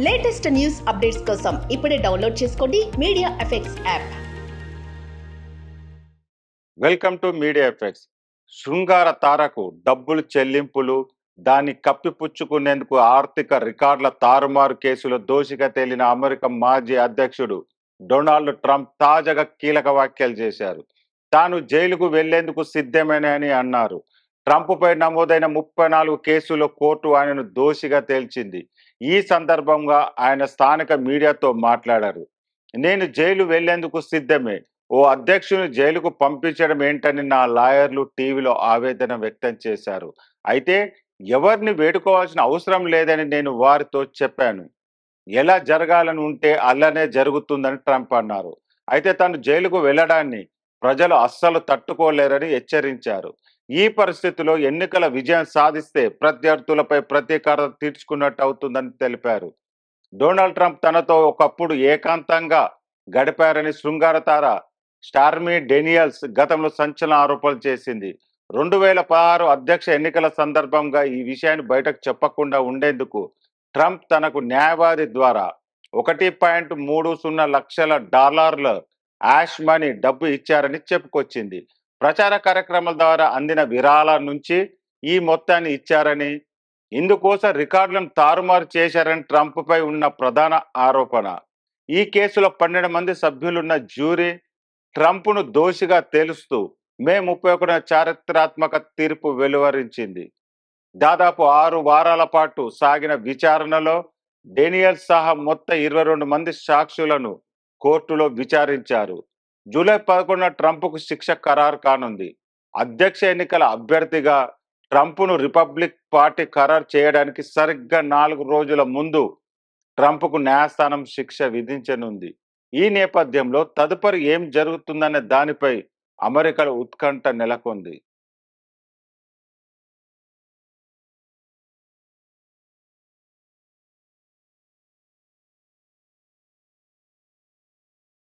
Latest news updates కోసం ఇప్పుడే download చేసుకోండి media effects app. Welcome to media effects. శృంగార తారకు డబ్బులు చెల్లింపులు, దాన్ని కప్పిపుచ్చుకునేందుకు ఆర్థిక రికార్డుల తారుమారు కేసులో దోషిగా తేలిన అమెరికా మాజీ అధ్యక్షుడు డొనాల్డ్ ట్రంప్ తాజాగా కీలక వ్యాఖ్యలు చేశారు. తాను జైలుకు వెళ్లేందుకు సిద్ధమేనని అన్నారు. ట్రంప్పై నమోదైన 34 కేసుల్లో కోర్టు ఆయనను దోషిగా తేల్చింది. ఈ సందర్భంగా ఆయన స్థానిక మీడియాతో మాట్లాడారు. నేను జైలు వెళ్లేందుకు సిద్ధమే. ఓ అధ్యక్షుని జైలుకు పంపించడం ఏంటని నా లాయర్లు టీవీలో ఆవేదన వ్యక్తం చేశారు. అయితే ఎవరిని వేడుకోవాల్సిన అవసరం లేదని నేను వారితో చెప్పాను. ఎలా జరగాలని ఉంటే అలానే జరుగుతుందని ట్రంప్ అన్నారు. అయితే తాను జైలుకు వెళ్లడాన్ని ప్రజలు అస్సలు తట్టుకోలేరని హెచ్చరించారు. ఈ పరిస్థితిలో ఎన్నికల విజయం సాధిస్తే ప్రత్యర్థులపై ప్రతీకారం తీర్చుకున్నట్టు అవుతుందని తెలిపారు. డొనాల్డ్ ట్రంప్ తనతో ఒకప్పుడు ఏకాంతంగా గడిపారని శృంగార తార స్టార్మీ డేనియల్స్ గతంలో సంచలన ఆరోపణలు చేసింది. 2016 అధ్యక్ష ఎన్నికల సందర్భంగా ఈ విషయాన్ని బయటకు చెప్పకుండా ఉండేందుకు ట్రంప్ తనకు న్యాయవాది ద్వారా $1.30 లక్షల యాష్ మనీ డబ్బు ఇచ్చారని చెప్పుకొచ్చింది. ప్రచార కార్యక్రమాల ద్వారా అందిన విరాళాల నుంచి ఈ మొత్తాన్ని ఇచ్చారని, ఇందుకోసం రికార్డులను తారుమారు చేశారని ట్రంప్పై ఉన్న ప్రధాన ఆరోపణ. ఈ కేసులో 12 మంది సభ్యులున్న జ్యూరీ ట్రంప్ను దోషిగా తేలుస్తూ మే 31న చారిత్రాత్మక తీర్పు వెలువరించింది. దాదాపు 6 వారాల పాటు సాగిన విచారణలో డేనియల్స్ సహా మొత్తం 22 మంది సాక్షులను కోర్టులో విచారించారు. జూలై 11న ట్రంప్కు శిక్ష ఖరారు కానుంది. అధ్యక్ష ఎన్నికల అభ్యర్థిగా ట్రంప్ను రిపబ్లిక్ పార్టీ ఖరారు చేయడానికి సరిగ్గా 4 రోజుల ముందు ట్రంప్కు న్యాయస్థానం శిక్ష విధించనుంది. ఈ నేపథ్యంలో తదుపరి ఏం జరుగుతుందనే దానిపై అమెరికాలో ఉత్కంఠ నెలకొంది.